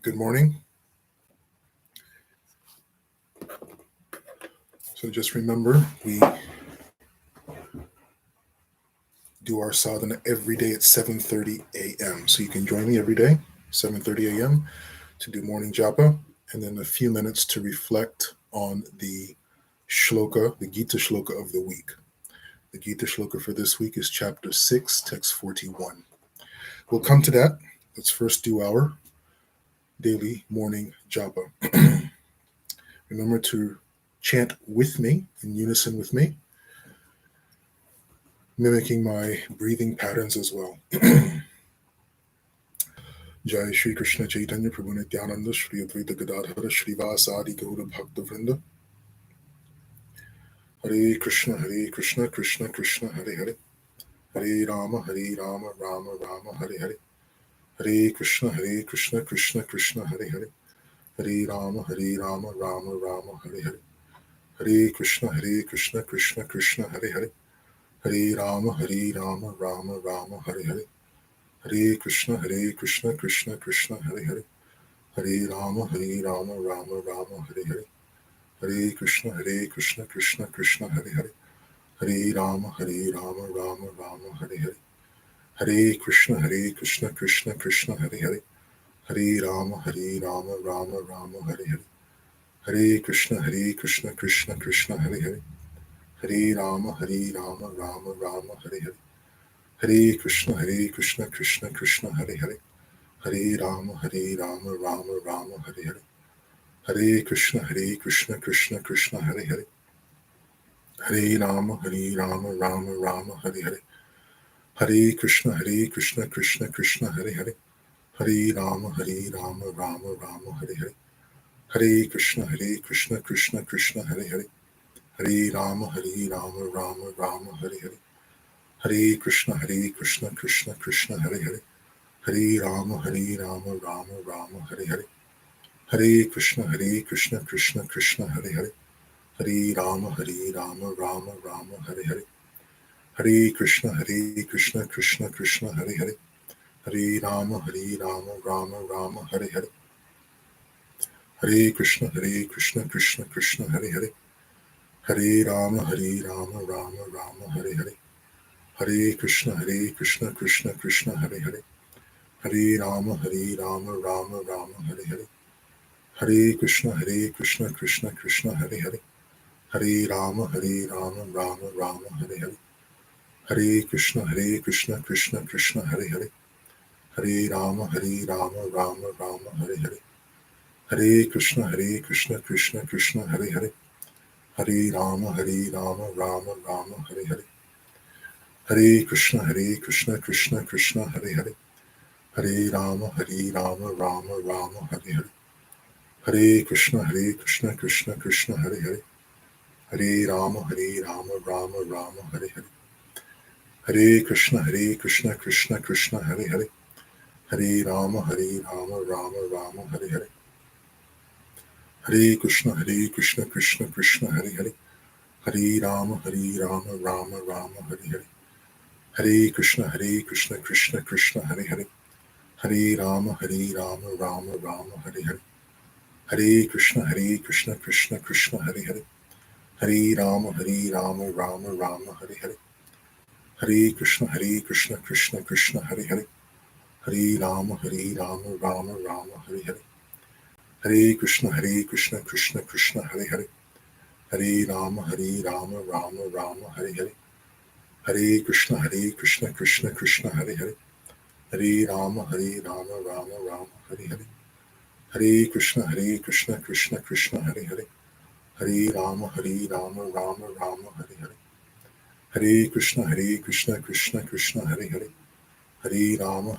Good morning. So just remember, we do our sadhana every day at 7:30 a.m. So you can join me every day, 7:30 a.m. to do morning japa, and then a few minutes to reflect on the Sloka, the Gita Sloka of the week. The Gita Sloka for this week is chapter 6, text 41. We'll come to that. Let's first do our daily morning japa. Remember to chant with me, in unison with me, mimicking my breathing patterns as well. Jai Shri Krishna Chaitanya Prabhu Nityananda Shri Advaita Gadadhara Shri Vasadi Gaura Bhakta Vrinda. Hare Krishna Krishna Krishna Hare Hare, Hare Rama Rama Rama Hare Hare, Hare Krishna Krishna Krishna Hare Hare, Hare Rama Rama Rama Hare Hare, Hare Krishna Krishna Krishna Hare Hare, Hare Rama Rama Rama Hare Hare, Hare Krishna Krishna Krishna Hare Hare, Hare Rama Rama Rama Hare Hare, Hare Krishna Krishna Krishna Hare Hare, Hare Rama Rama Rama Hare Hare, Hare Krishna Krishna Krishna Hare Hare, Hare Rama Rama Rama Hare Hare, Hare Krishna Krishna Krishna Hare Hare, Hare Rama Rama Rama Hare Hare, Hare Krishna Krishna Krishna Hare Hare, Hare Rama Rama Rama Hare Hare, Hare Krishna Krishna Krishna Hare Hare, Hare Rama Rama Rama Hare Hare, Hare Krishna Krishna Krishna Hare Hare, Hare Rama Rama Rama Hare Hare, Hare Krishna Krishna Krishna Hare Hare, Hare Rama Rama Rama Hare Hare, Hare Krishna Krishna Krishna Hare Hare, Hare Rama Rama Rama Hare Hare, Hare Krishna Krishna Krishna Hare Hare, Hare Rama Rama Rama Hare Hare, Hare Krishna Krishna Krishna Hare Hare, Hare Rama Rama Rama Hare Hare, Hare Krishna Krishna Krishna Hare Hare, Hare Rama Rama Rama Hare Hare, Hare Krishna Krishna Krishna Hare Hare, Hare Rama Rama Rama Hare Hare, Hare Krishna Krishna Krishna Hare Hare, Hare Rama Rama Rama Hare Hare, Hare Krishna Krishna Krishna Hare Hare, Hare Rama Rama Rama Hare Hare, Hare Krishna Krishna Krishna Hare Hare, Hare Rama Rama Rama Hare Hare, Hare Krishna Krishna Krishna Hare Hare, Hare Rama Rama Rama Hare Hare, Hare Krishna Krishna Krishna Hare Hare, Hare Rama Rama Rama Hare Hare, Hare Krishna Krishna Krishna Hare Hare, Hare Rama Rama Rama Hare Hare, Hare Krishna Krishna Krishna Hare Hare, Hare Rama Rama Rama Hare Hare, Hare Krishna Krishna Krishna Hare Hare, Hare Rama Rama Rama Hare Hare, Hare Krishna Krishna Krishna Hare Hare, Hare Rama Rama Rama Hare Hare, Hare Krishna Krishna Krishna Hare Hare, Hare Rama Rama Rama Hare Hare, Hare Krishna Krishna Krishna Hare Hare, Hare Rama Rama Rama Hare Hare, Hare Krishna Krishna Krishna Hare Hare, Hare Rama Rama Rama Hare Hare, Hare Krishna Krishna Krishna Hare Hare, Hare Rama Rama Rama Hare Hare, Hare Krishna Krishna Krishna Hare Hare, Hare Rama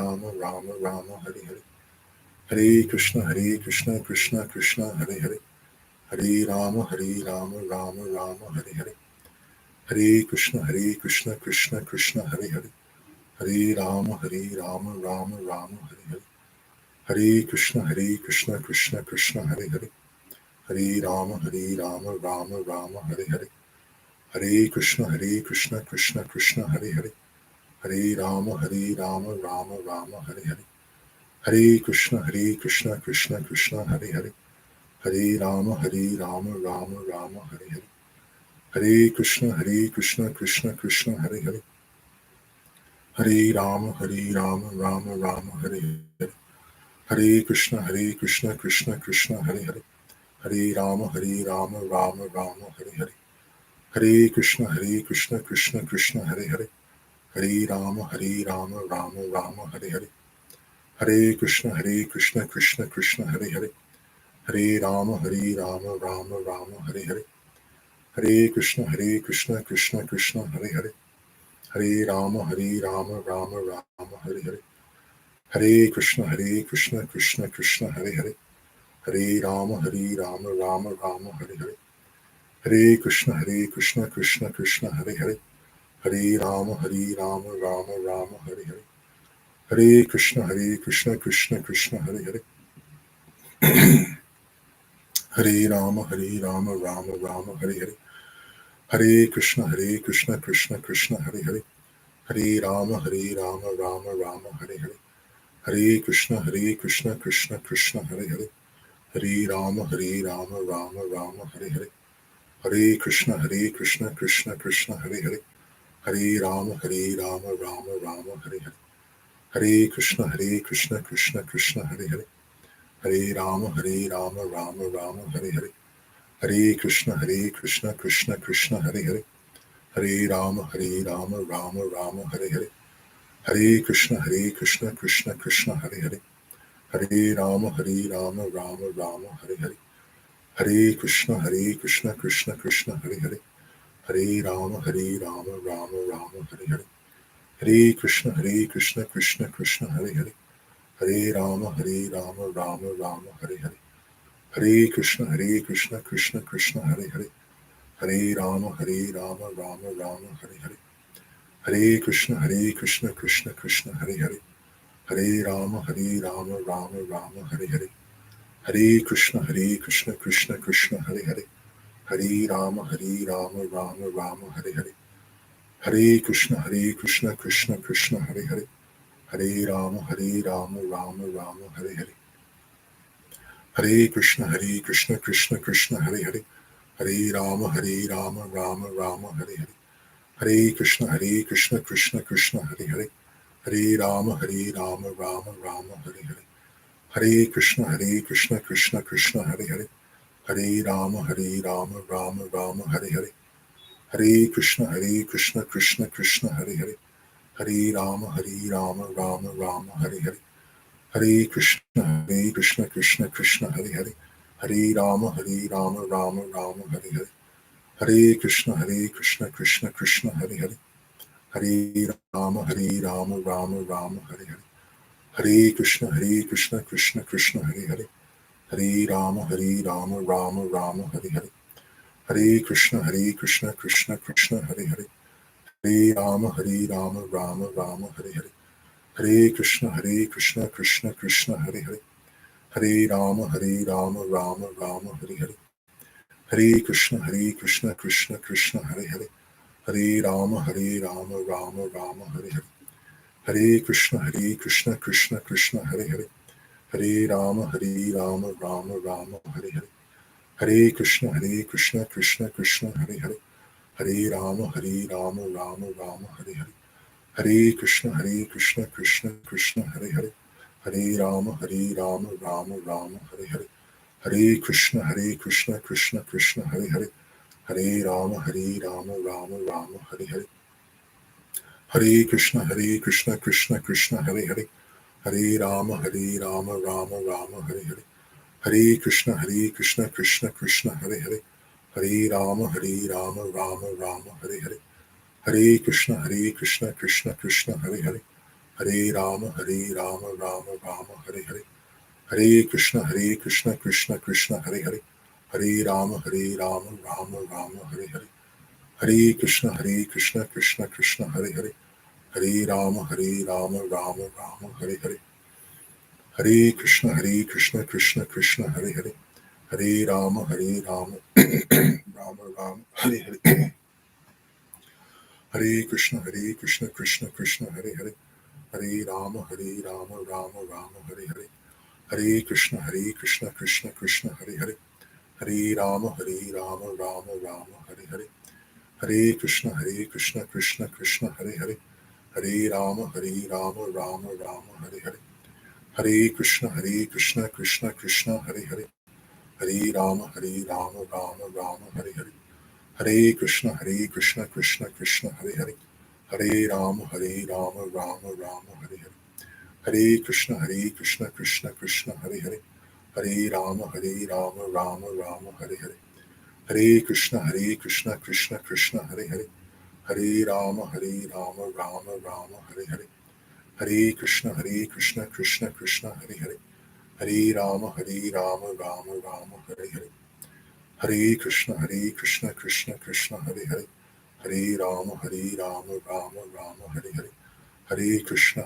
Rama Rama Hare Hare, Hare Krishna Krishna Krishna Hare Hare, Hare Rama Rama Rama Hare Hare, Hare Krishna Krishna Krishna Hare Hare, Hare Rama Rama Rama Hare Hare, Hare Krishna Krishna Krishna Hare Hare, Hare Rama Rama Rama Hare Hare, Hare Krishna Krishna Krishna Hare Hare, Hare Rama Rama Rama Hare Hare, Hare Krishna Krishna Krishna Hare Hare, Hare Rama Rama Rama Hare Hare, Hare Krishna Krishna Krishna Hare Hare, Hare Rama Rama Rama Hare Hare, Hare Krishna Krishna Krishna Hare Hare, Hare Rama Rama Rama Hare Hare, Hare Krishna Krishna Hare Hare, Hare Rama Rama Rama Hare Hare, Hare Krishna Krishna Krishna Hare Hare, Hare Rama Rama Rama Hare Hare, Hare Krishna Krishna Krishna Hare Hare, Hare Rama Rama Rama Hare Hare, Hare Krishna Krishna Krishna Hare Hare, Hare Rama Rama Rama Hare Hare, Hare Krishna Krishna Krishna Hare Hare, Hare Rama Rama Rama Hare Hare, Hare Krishna Krishna Krishna Hare Hare, Hare Rama Rama Rama Hare Hare, Hare Krishna Krishna Krishna Hare Hare, Hare Rama Rama Rama Hare Hare, Hare Krishna Krishna Krishna Hare Hare, Hare Rama Rama Rama Hare Hare, Hare Krishna Krishna Krishna Hare Hare, Hare Rama Rama Rama Hare Hare, Hare Krishna Krishna Krishna Hare Hare, Hare Rama Rama Rama Hare Hare, Hare Krishna Krishna Krishna Hare Hare, Hare Rama Rama Rama Hare Hare, Hare Krishna Krishna Krishna Hare Hare, Hare Rama Rama Rama Hare Hare, Hare Krishna Krishna Krishna Hare Hare, Hare Rama Rama Rama Hare Hare, Hare Krishna Krishna Krishna Hare Hare, Hare Rama Rama Rama Hare Hare, Hare Krishna Krishna Krishna Hare Hare, Hare Rama Rama Rama Hare Hare, Hare Krishna Krishna Krishna Hare Hare, Hare Rama Rama Rama Hare Hare, Hare Krishna Krishna Krishna Hare Hare, Hare Rama Rama Rama Hare Hare, Hare Krishna Krishna Krishna Hare Hare, Hare Rama Rama Rama Hare Hare, Hare Krishna Krishna Krishna Hare Hare, Hare Rama Rama Rama Hare Hare, Hare Krishna Krishna Krishna Hare Hare, Hare Rama Rama Rama Hare Hare, Hare Krishna Krishna Krishna Hare Hare, Hare Rama Rama Rama Hare Hare, Hare Krishna Krishna Krishna Hare Hare, Hare Rama Rama Rama Hare Hare, Hare Krishna Krishna Krishna Hare Hare, Hare Rama Rama Rama Hare Hare, Hare Krishna Krishna Krishna Hare Hare, Hare Rama Rama Rama Hare Hare, Hare Krishna Krishna Krishna Hare Hare, Hare Rama Rama Rama Hare Hare, Hare Krishna Krishna Krishna Hare Hare, Hare Rama Rama Rama Hare Hare, Hare Krishna Krishna Krishna Hare Hare, Hare Rama Rama Rama Hare Hare, Hare Krishna Krishna Krishna Hare Hare, Hare Rama Rama Rama Hare Hare, Hare Krishna Krishna Krishna Hare Hare, Hare Rama Rama Rama Hare Hare, Hare Krishna Krishna Krishna Hare Hare, Hare Rama Rama Rama Hare Hare, Hare Krishna Krishna Krishna Hare Hare, Hare Rama Rama Rama Hare Hare, Hare Krishna Krishna Krishna Hare Hare, Hare Rama Rama Rama Hare Hare, Hare Krishna Krishna Krishna Hare Hare, Hare Rama Rama Rama Hare Hare, Hare Krishna Krishna Krishna Hare Hare, Hare Rama Rama Rama Hare Hare, Hare Krishna Krishna Krishna Hare Hare, Hare Rama Rama Rama Hare Hare, Hare Krishna Krishna Krishna Hare Hare, Hare Rama Rama Rama Hare Hare, Hare Krishna Krishna Krishna Hare Hare, Hare Rama Rama Rama Hare Hare, Hare Krishna Krishna Krishna Hare Hare, Hare Rama Rama Rama Hare Hare, Hare Krishna Krishna Krishna Hare Hare, Hare Rama, Rama Rama, Hare Hare. Hare Krishna, Krishna Krishna, Hare Hare. Hare Rama, Rama Rama, Hare Hare. Hare Krishna, Krishna Krishna, Hare Hare. Hare Rama, Rama Rama, Hare Hare. Hare Krishna, Krishna Krishna, Hare Hare. Hare Rama, Rama Rama, Hare Hare. Hare Krishna, Krishna Krishna, Hare Hare. Hare Rama, Rama Rama, Hare Hare. Hare Krishna, Krishna Krishna, Hare Hare. Hare Rama, Rama Rama, Hare Hare. Hare Krishna, Krishna Krishna, Hare Hare. Hare Rama, Rama Rama, Hare Hare. Hare Krishna, Krishna Krishna, Hare Hare. Hare Rama, Rama Rama, Hare Hare. Hare Krishna, Krishna Krishna, Hare Hare. Hare Rama, Rama Rama, Hare Hare. Hare Krishna,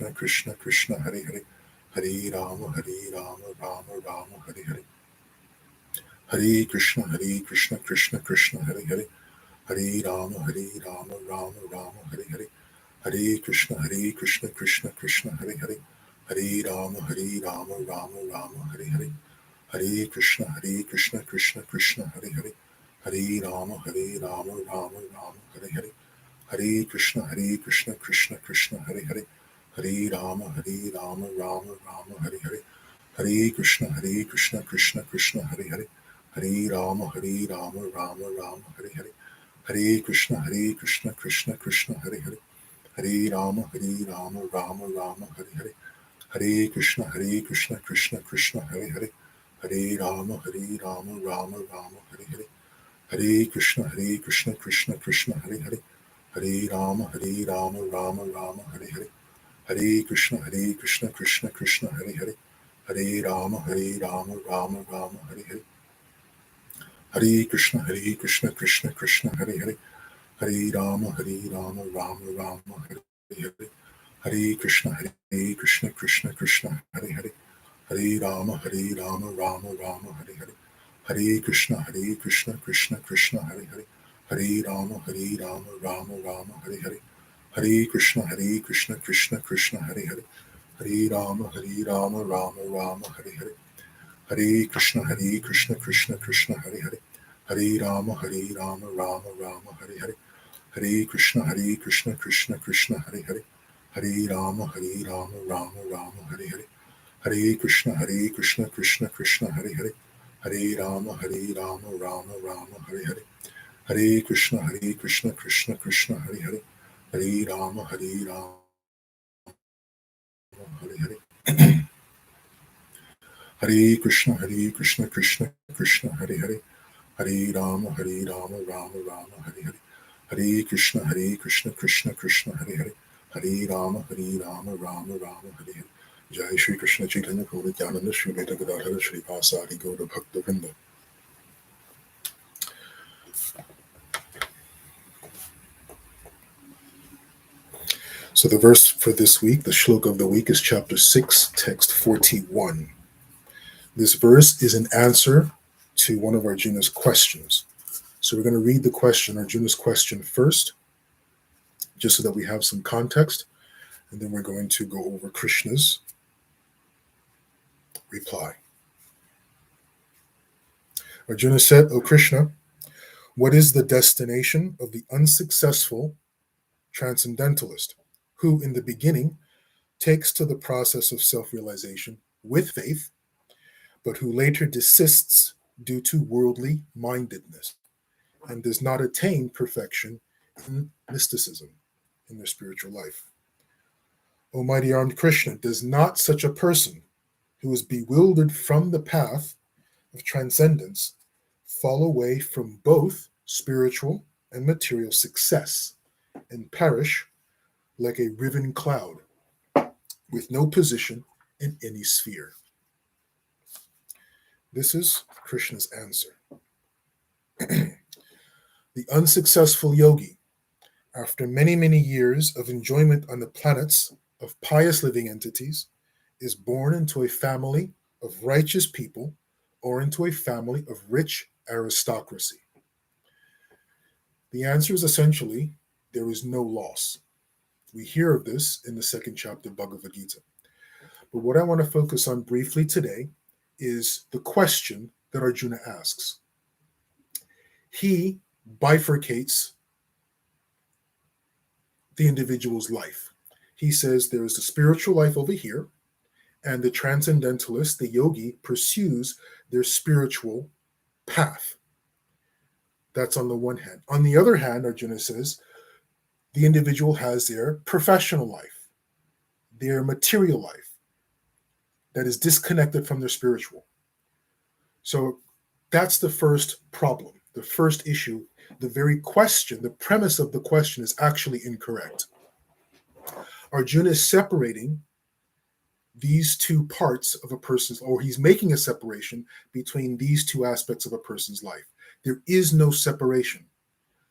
Krishna Krishna, Hare Hare. Hare Rama, Rama Rama, Hare Hare. Hare Krishna, Krishna Krishna, Hare Hare. Hare Rama, Rama Rama, Hare Hare. Hare Krishna, Krishna Krishna, Hare Hare. Hare Rama, Rama Rama, Hare Hare. Hare Krishna, Krishna Krishna, Hare Hare. Hare Rama, Rama Rama, Hare Hare. Hare Krishna, Krishna Krishna, Hare Hare. Hare Rama, Rama Rama, Hare Hare. Hare Krishna, Krishna Krishna, Hare Hare. Hare Rama, Rama Rama, Hare Hare. Hare Krishna, Krishna Krishna, Hare Hare. Hare Rama, Rama Rama, Hare Hare. Hare Krishna, Krishna Krishna, Hare Hare. Hare Rama, Rama Rama, Hare Hare. Hare Krishna, Krishna Krishna, Hare Hare. Hare Rama, Rama Rama, Hare Hare. Hare Krishna, Krishna Krishna, Hare Hare. Hare Rama, Rama Rama, Hare Hare. Hare Krishna, Krishna Krishna, Hare Hare. Hare Rama, Rama Rama, Hare Hare. Hare Krishna, Krishna Krishna, Hare Hare. Hare Rama, Rama Rama, Hare Hare. Hare Krishna, Krishna Krishna, Hare Hare. Hare Rama, Rama Rama, Hare Hare. Hare Krishna, Krishna Krishna, Hare Hare. Hare Rama, Rama Rama, Hare Hare. Hare Krishna, Krishna Krishna, Hare Hare. Hare Rama, Rama Rama, Hare Hare. Hare Krishna, Krishna Krishna, Hare Hare. Hare Rama, Rama Rama, Hare Hare. Hare Krishna, Krishna Krishna, Hare Hare. Hare Rama, Rama Rama, Hare Hare. Hare Krishna, Krishna Krishna, Hare Hare. Hare Rama, Hare Hare. Hare Krishna, Krishna Krishna, Hare Hare. Hare Rama, Rama Rama, Hare Hare. Hare Krishna, Krishna Krishna, Hare Hare. Hare Rama, Rama Rama, Hare Hare. Jai Shri Krishna Chaitanya Prabhu Nityananda Shri Advaita Gadadhara Shri Vasari Gaura Bhakta Vrinda. So the verse for this week, the Sloka of the week, is chapter 6, text 41. This verse is an answer to one of Arjuna's questions. So we're going to read the question, Arjuna's question first, just so that we have some context, and then we're going to go over Krishna's reply. Arjuna said, O Krishna, what is the destination of the unsuccessful transcendentalist who, in the beginning, takes to the process of self-realization with faith, but who later desists due to worldly mindedness and does not attain perfection in mysticism in their spiritual life? Almighty Armed Krishna, does not such a person who is bewildered from the path of transcendence fall away from both spiritual and material success and perish like a riven cloud with no position in any sphere? This is Krishna's answer. The unsuccessful yogi, after many, many years of enjoyment on the planets of pious living entities, is born into a family of righteous people or into a family of rich aristocracy. The answer is essentially there is no loss. We hear of this in the second chapter of Bhagavad Gita. But what I want to focus on briefly today is the question that Arjuna asks. He bifurcates the individual's life. He says there is the spiritual life over here, and the transcendentalist, the yogi, pursues their spiritual path. That's on the one hand. On the other hand, Arjuna says, the individual has their professional life, their material life that is disconnected from their spiritual. So that's the first problem, the first issue. The very question, the premise of the question is actually incorrect. Arjuna is separating these two parts of a person's, or he's making a separation between these two aspects of a person's life. There is no separation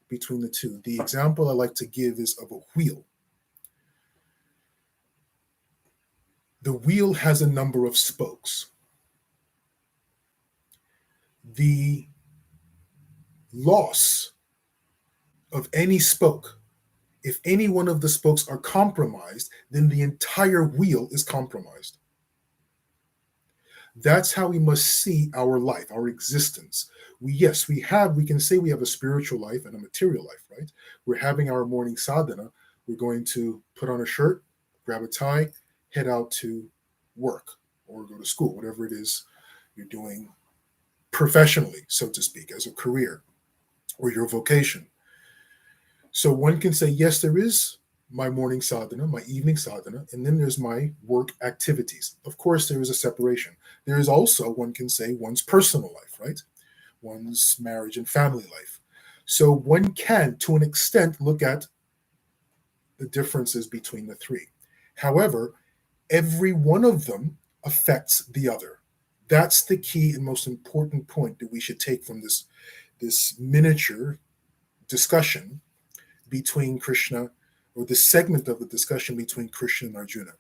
between the two. The example I like to give is of a wheel. The wheel has a number of spokes. The loss of any spoke, if any one of the spokes are compromised, then the entire wheel is compromised. That's how we must see our life, our existence. We can say we have a spiritual life and a material life, right? We're having our morning sadhana. We're going to put on a shirt, grab a tie, head out to work or go to school, whatever it is you're doing professionally, so to speak, as a career or your vocation. So one can say, yes, there is my morning sadhana, my evening sadhana, and then there's my work activities. Of course, there is a separation. There is also, one can say, one's personal life, right? One's marriage and family life. So one can, to an extent, look at the differences between the three. However, every one of them affects the other. That's the key and most important point that we should take from this miniature discussion between Krishna, or this segment of the discussion between Krishna and Arjuna.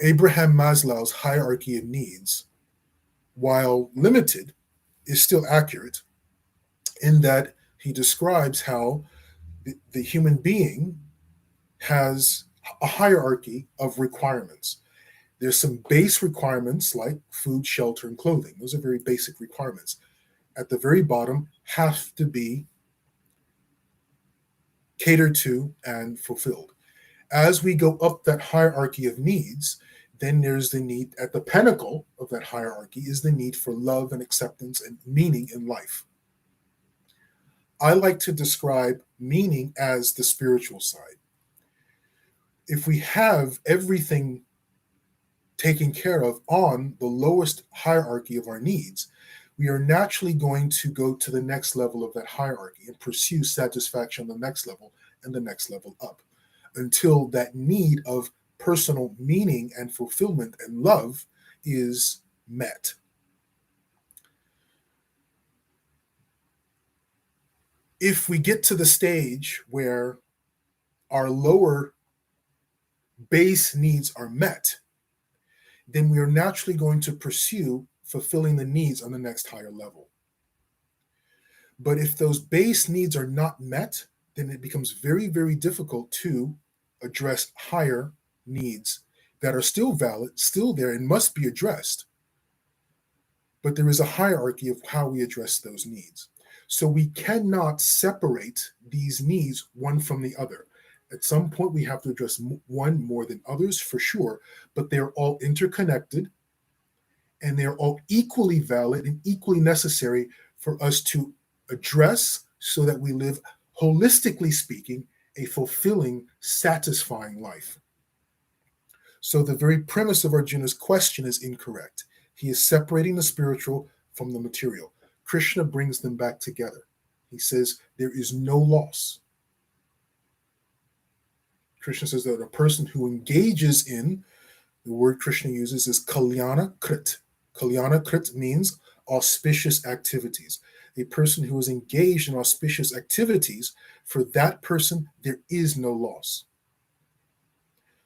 Abraham Maslow's hierarchy of needs, while limited, is still accurate in that he describes how the human being has a hierarchy of requirements. There's some base requirements like food, shelter, and clothing. Those are very basic requirements. At the very bottom, have to be catered to and fulfilled. As we go up that hierarchy of needs, then there's the need, at the pinnacle of that hierarchy is the need for love and acceptance and meaning in life. I like to describe meaning as the spiritual side. If we have everything taken care of on the lowest hierarchy of our needs, we are naturally going to go to the next level of that hierarchy and pursue satisfaction on the next level and the next level up until that need of personal meaning and fulfillment and love is met. If we get to the stage where our lower base needs are met, then we are naturally going to pursue fulfilling the needs on the next higher level. But if those base needs are not met, then it becomes very, very difficult to address higher needs that are still valid, still there, and must be addressed. But there is a hierarchy of how we address those needs. So we cannot separate these needs one from the other. At some point, we have to address one more than others, for sure, but they're all interconnected, and they're all equally valid and equally necessary for us to address so that we live, holistically speaking, a fulfilling, satisfying life. So the very premise of Arjuna's question is incorrect. He is separating the spiritual from the material. Krishna brings them back together. He says there is no loss. Krishna says that a person who engages in, the word Krishna uses is kalyana krit. Kalyana krit means auspicious activities. A person who is engaged in auspicious activities, for that person, there is no loss.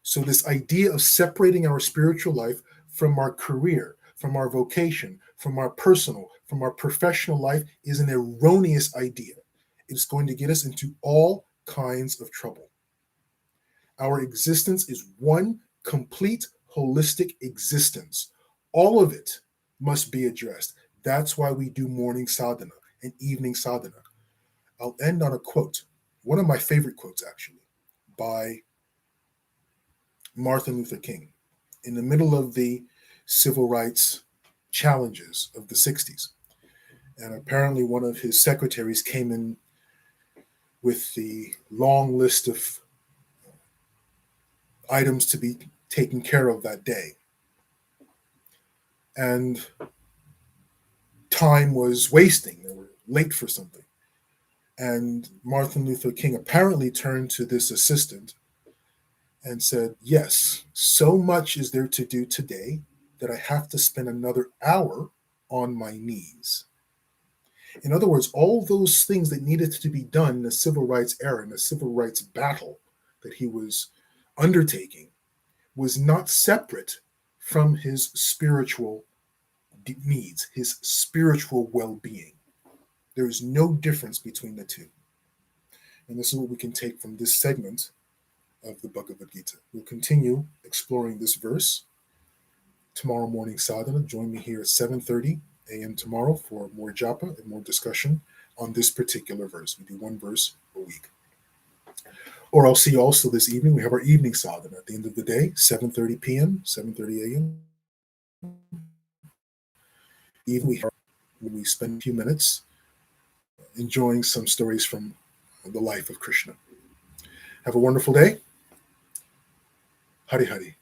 So this idea of separating our spiritual life from our career, from our vocation, from our personal, from our professional life is an erroneous idea. It's going to get us into all kinds of trouble. Our existence is one complete holistic existence. All of it must be addressed. That's why we do morning sadhana and evening sadhana. I'll end on a quote, one of my favorite quotes actually, by Martin Luther King in the middle of the civil rights challenges of the 60s. And apparently, one of his secretaries came in with the long list of items to be taken care of that day. And time was wasting. They were late for something. And Martin Luther King apparently turned to this assistant and said, yes, so much is there to do today that I have to spend another hour on my knees. In other words, all those things that needed to be done in the civil rights era, in the civil rights battle that he was undertaking, was not separate from his spiritual needs, his spiritual well-being. There is no difference between the two. And this is what we can take from this segment of the Bhagavad Gita. We'll continue exploring this verse tomorrow morning sadhana. Join me here at 7:30 a.m. tomorrow for more japa and more discussion on this particular verse. We do one verse a week. Or I'll see you also this evening. We have our evening sadhana at the end of the day, 7:30 p.m., 7:30 a.m. Even we spend a few minutes enjoying some stories from the life of Krishna. Have a wonderful day. Hari Hari.